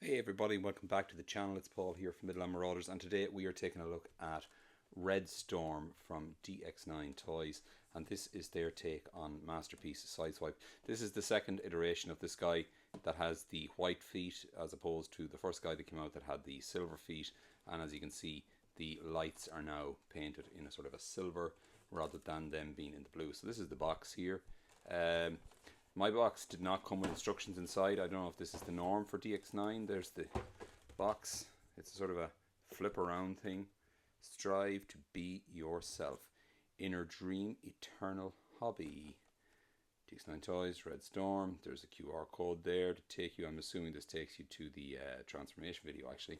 Hey everybody, welcome back to the channel. It's Paul here from Midland Marauders, and today we are taking a look at Red Storm from DX9 Toys, and this is their take on Masterpiece Sideswipe. This is the second iteration of this guy that has the white feet as opposed to the first guy that came out that had the silver feet, and as you can see the lights are now painted in a sort of a silver rather than them being in the blue. So this is the box here. My box did not come with instructions inside. I don't know if this is the norm for DX9. There's the box. It's sort of a flip around thing. Strive to be yourself. Inner dream, eternal hobby. DX9 Toys, Red Storm. There's a QR code there to take you. I'm assuming this takes you to the transformation video actually.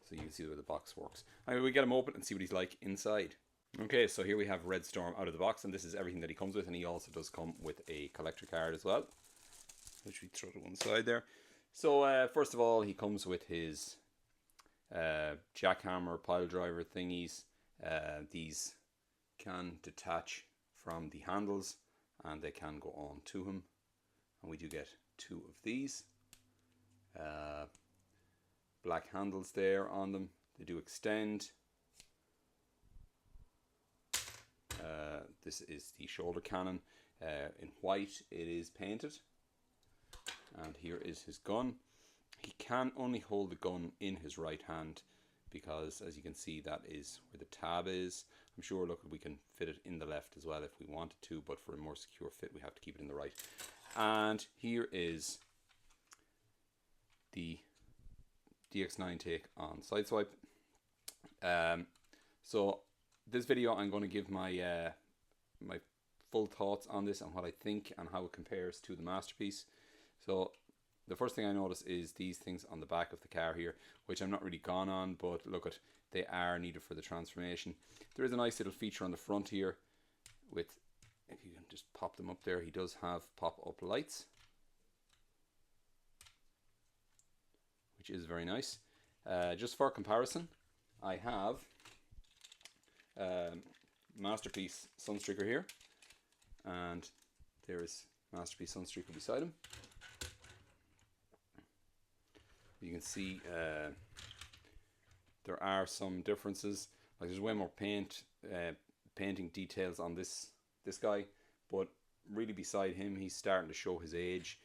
So you can see the way the box works. Anyway, we get him open and see what he's like inside. Okay, so here we have Red Storm out of the box, and this is everything that he comes with, and he also does come with a collector card as well, which we throw to one side there. So first of all, he comes with his jackhammer pile driver thingies. These can detach from the handles, and they can go on to him, and we do get two of these. Black handles there on them. They do extend. This is the shoulder cannon in white. It is painted, and here is his gun. He can only hold the gun in his right hand because, as you can see, that is where the tab is. I'm sure, look, we can fit it in the left as well if we wanted to, but for a more secure fit we have to keep it in the right. And here is the DX9 take on Sideswipe. So this video I'm going to give my my full thoughts on this and what I think and how it compares to the Masterpiece. So the first thing I notice is these things on the back of the car here, which I'm not really gone on, but look at, they are needed for the transformation. There is a nice little feature on the front here with, if you can just pop them up there, he does have pop-up lights, which is very nice. Just for comparison, I have Masterpiece Sunstreaker here, and there is Masterpiece Sunstreaker beside him. You can see there are some differences. Like there's way more painting details on this guy, but really beside him he's starting to show his age.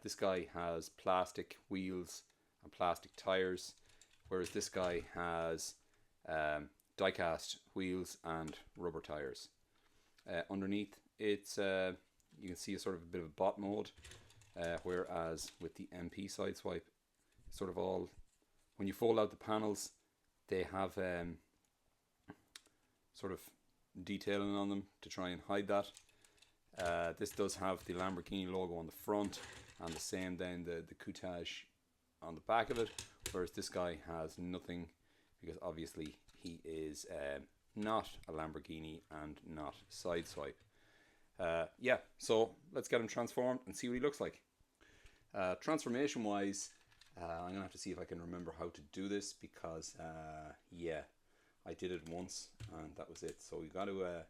This guy has plastic wheels and plastic tires, whereas this guy has die-cast wheels and rubber tires. Underneath it's you can see a sort of a bit of a bot mode, whereas with the MP Sideswipe, it's sort of all, when you fold out the panels, they have sort of detailing on them to try and hide that. This does have the Lamborghini logo on the front, and the same then the coutage on the back of it, whereas this guy has nothing because obviously he is not a Lamborghini and not Sideswipe. Yeah, so let's get him transformed and see what he looks like. Transformation wise, I'm gonna have to see if I can remember how to do this because yeah, I did it once and that was it. So we got to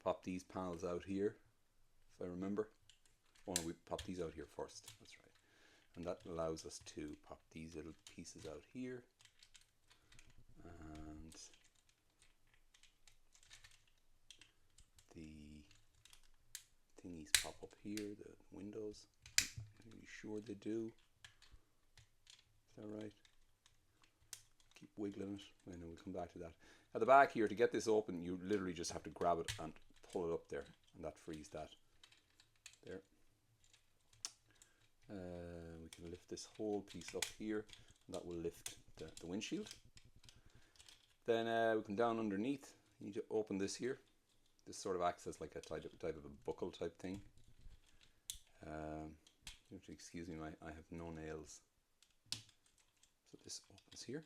pop these panels out here, if I remember. Oh no, we pop these out here first, that's right. And that allows us to pop these little pieces out here, and the thingies pop up here, the windows. Are you sure they do? Is that right? Keep wiggling it. I know we'll come back to that. At the back here, to get this open, you literally just have to grab it and pull it up there, and that frees that. There. We can lift this whole piece up here, and that will lift the windshield. Then we come down underneath. You need to open this here. This sort of acts as like a type of a buckle type thing. You have to excuse me, I have no nails. So this opens here,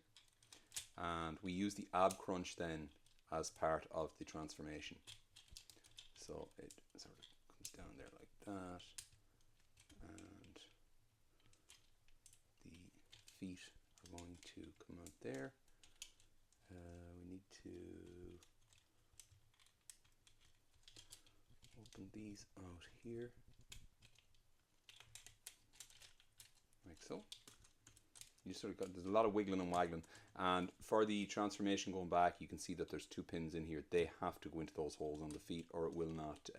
and we use the ab crunch then as part of the transformation. So it sort of comes down there like that, and the feet are going to come out there. We need to open these out here, like so. You sort of got, there's a lot of wiggling and waggling. And for the transformation going back, you can see that there's 2 pins in here. They have to go into those holes on the feet, or it will not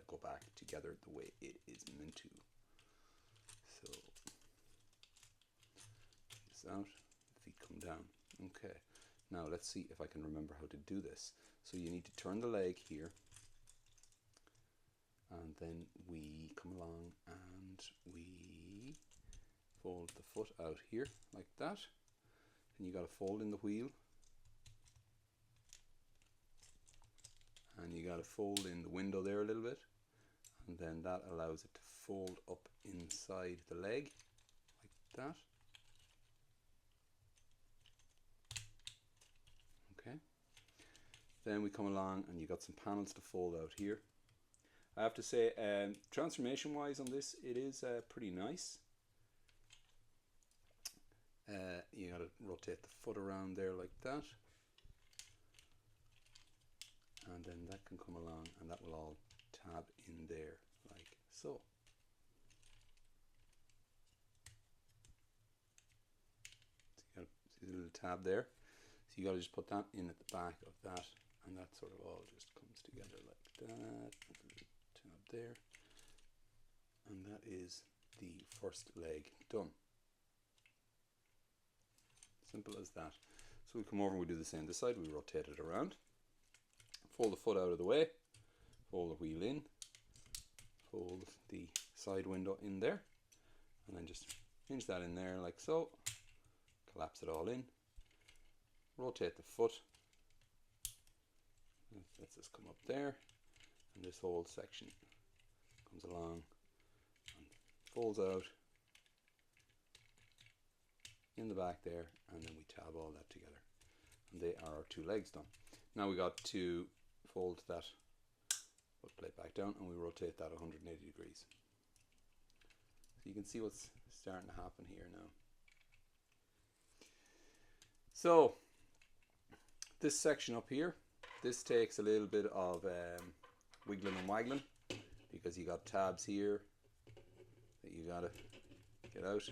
go back together the way it is meant to. So this out, the feet come down. Okay, now let's see if I can remember how to do this. So you need to turn the leg here, and then we come along and we fold the foot out here like that, and you got to fold in the wheel, and you got to fold in the window there a little bit, and then that allows it to fold up inside the leg like that. Okay, then we come along and you got some panels to fold out here. I have to say, transformation wise on this, it is pretty nice. You got to rotate the foot around there like that, and then that can come along and that will all tab in there like so. So you got see the little tab there, so you got to just put that in at the back of that, and that sort of all just comes together like that. Tab there, and that is the first leg done. Simple as that. So we come over and we do the same this side. We rotate it around, fold the foot out of the way, fold the wheel in, fold the side window in there, and then just hinge that in there like so, collapse it all in, rotate the foot, lets this come up there, and this whole section comes along and folds out in the back there, and then we tab all that together, and they are our 2 legs done. Now we got to fold that foot plate back down, and we rotate that 180 degrees. So you can see what's starting to happen here now. So this section up here, this takes a little bit of wiggling and waggling, because you got tabs here that you gotta get out,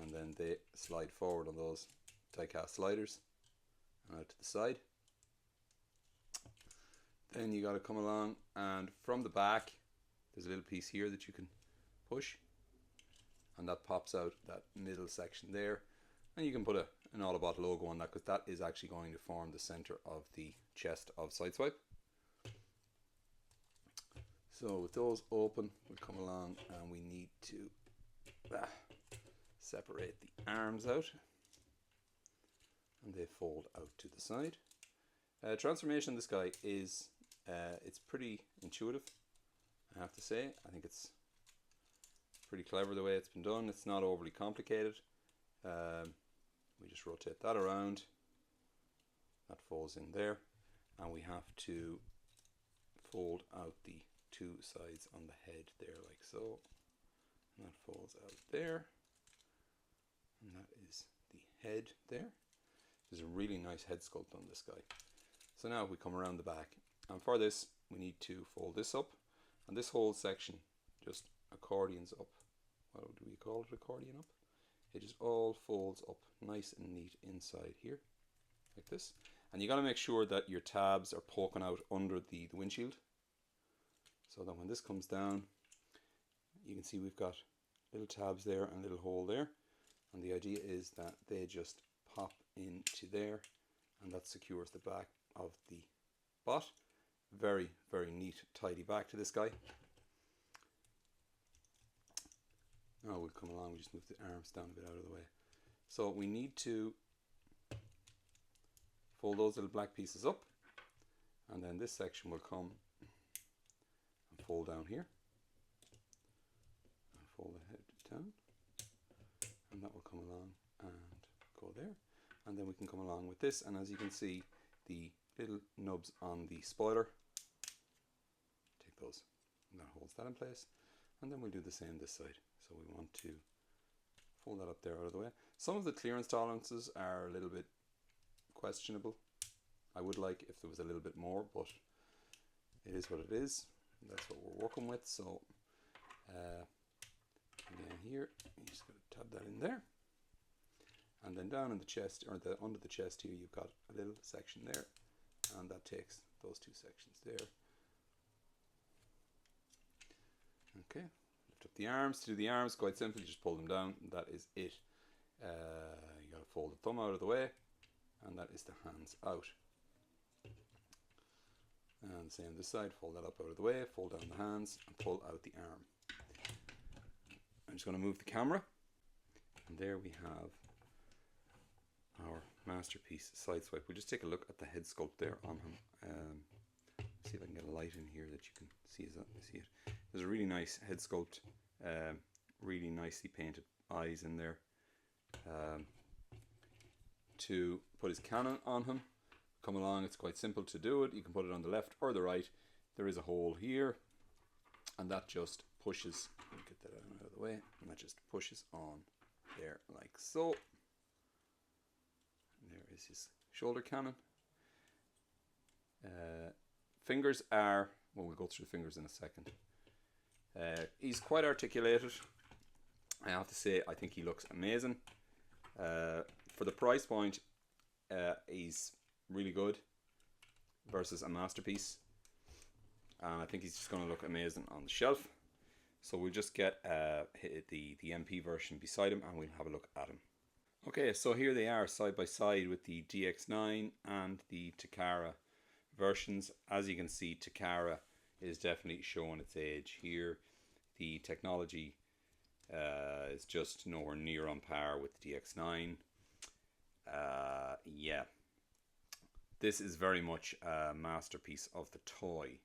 and then they slide forward on those die-cast sliders and out to the side. Then you got to come along, and from the back there's a little piece here that you can push, and that pops out that middle section there, and you can put an Autobot logo on that, because that is actually going to form the center of the chest of Sideswipe. So with those open, we come along and we need to separate the arms out, and they fold out to the side. Transformation on this guy is it's pretty intuitive, I have to say. I think it's pretty clever the way it's been done. It's not overly complicated. We just rotate that around, that folds in there, and we have to fold out the 2 sides on the head there like so, and that folds out there, and that is the head there. There's a really nice head sculpt on this guy. So now we come around the back, and for this we need to fold this up, and this whole section just accordions up. What do we call it? Accordion up? It just all folds up nice and neat inside here like this, and you got to make sure that your tabs are poking out under the windshield, so that when this comes down, you can see we've got little tabs there and a little hole there, and the idea is that they just pop into there, and that secures the back of the bot. Very, very neat, tidy back to this guy. Now we'll come along, we just move the arms down a bit out of the way. So we need to fold those little black pieces up, and then this section will come and fold down here, and fold the head down, and that will come along and go there, and then we can come along with this, and as you can see, the little nubs on the spoiler, take those, and that holds that in place, and then we'll do the same this side. So we want to fold that up there out of the way. Some of the clearance tolerances are a little bit questionable. I would like if there was a little bit more, but it is what it is. That's what we're working with. So again here, you just got to tab that in there. And then down in the chest, or under the chest here, you've got a little section there, and that takes those two sections there. Okay, lift up the arms. To do the arms, quite simple, you just pull them down, and that is it. You gotta fold the thumb out of the way, and that is the hands out. And same this side, fold that up out of the way, fold down the hands, and pull out the arm. I'm just going to move the camera, and there we have our masterpiece Sideswipe. We'll just take a look at the head sculpt there on him. See if I can get a light in here that you can see it. There's a really nice head sculpt, really nicely painted eyes in there. To put his cannon on him, come along, it's quite simple to do it. You can put it on the left or the right. There is a hole here, and that just pushes, get that out of the way, and that just pushes on there like so. And there is his shoulder cannon. Fingers are, well, we'll go through the fingers in a second. He's quite articulated. I have to say, I think he looks amazing. For the price point, he's really good versus a masterpiece, and I think he's just going to look amazing on the shelf. So we'll just get the MP version beside him, and we'll have a look at him. Okay, so here they are side by side with the DX9 and the Takara versions. As you can see, Takara is definitely showing its age here. The technology is just nowhere near on par with the DX9. Yeah, this is very much a masterpiece of the toy,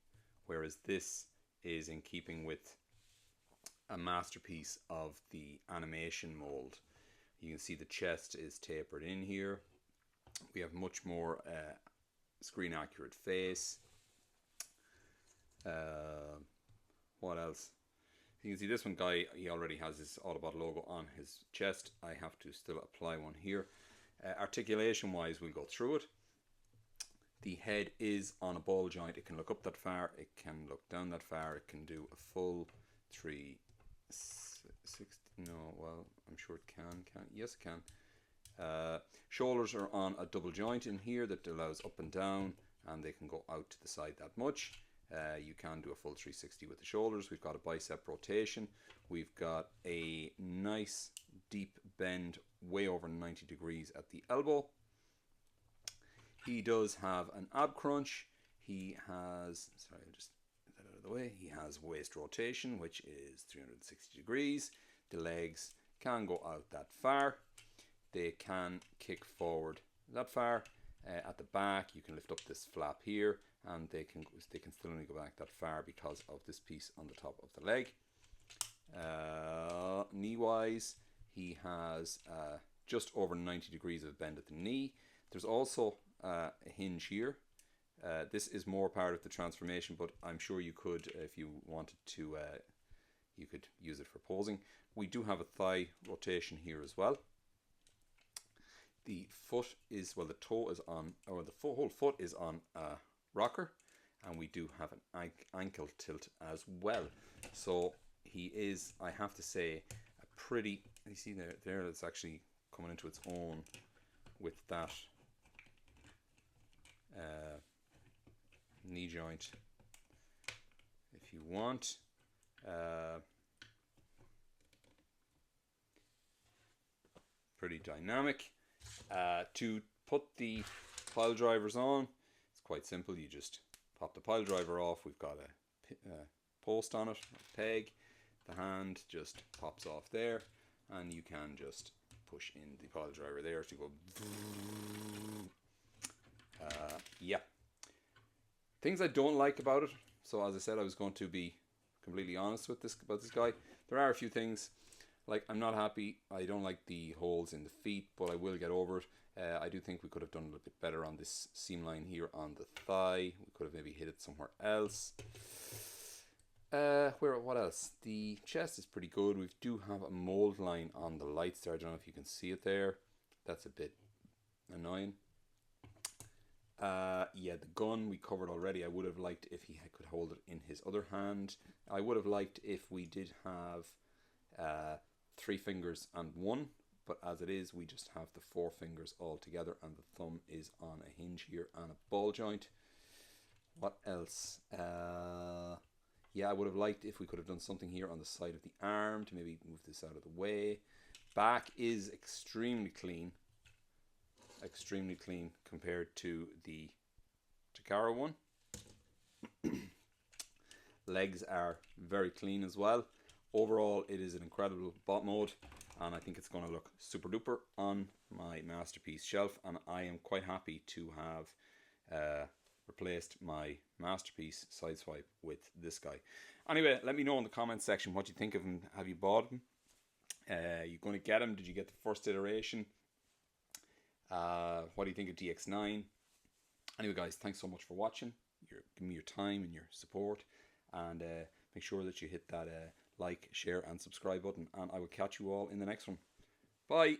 whereas this is in keeping with a masterpiece of the animation mold. You can see the chest is tapered in here. We have much more screen accurate face. What else? You can see this one guy, he already has his Autobot logo on his chest. I have to still apply one here. Articulation wise, we'll go through it. The head is on a ball joint. It can look up that far, it can look down that far, it can do a full 360. No, well, I'm sure it can. Yes, it can. Shoulders are on a double joint in here that allows up and down, and they can go out to the side that much. You can do a full 360 with the shoulders. We've got a bicep rotation. We've got a nice deep bend way over 90 degrees at the elbow. He does have an ab crunch. He has, sorry, I'll just get that out of the way. He has waist rotation, which is 360 degrees. The legs can go out that far. They can kick forward that far. At the back, you can lift up this flap here, and they can still only go back that far because of this piece on the top of the leg. Knee wise, he has just over 90 degrees of bend at the knee. There's also a hinge here. This is more part of the transformation, but I'm sure you could, if you wanted to, you could use it for posing. We do have a thigh rotation here as well. The foot is, well, the toe is on, or the whole foot is on a rocker, and we do have an ankle tilt as well. So he is, I have to say, a pretty, you see there it's actually coming into its own with that knee joint, if you want. Pretty dynamic. To put the pile drivers on, it's quite simple. You just pop the pile driver off. We've got a post on it, a peg. The hand just pops off there, and you can just push in the pile driver there to go. Yeah. Things I don't like about it. So as I said, I was going to be completely honest with about this guy. There are a few things. Like, I'm not happy. I don't like the holes in the feet, but I will get over it. I do think we could have done a little bit better on this seam line here on the thigh. We could have maybe hit it somewhere else. What else? The chest is pretty good. We do have a mold line on the lights there. I don't know if you can see it there. That's a bit annoying. Yeah, the gun we covered already. I would have liked if he could hold it in his other hand. I would have liked if we did have 3 fingers and 1 but as it is, we just have the 4 fingers all together, and the thumb is on a hinge here and a ball joint. What else? Yeah, I would have liked if we could have done something here on the side of the arm to maybe move this out of the way. Back is extremely clean compared to the Takara one. Legs are very clean as well. Overall, it is an incredible bot mode, and I think it's going to look super duper on my masterpiece shelf, and I am quite happy to have replaced my masterpiece Sideswipe with this guy. Anyway, let me know in the comments section what you think of him. Have you bought him? You going to get him? Did you get the first iteration? What do you think of DX9? Anyway, guys, thanks so much for watching. You're giving me your time and your support, and make sure that you hit that like, share, and subscribe button, and I will catch you all in the next one. Bye.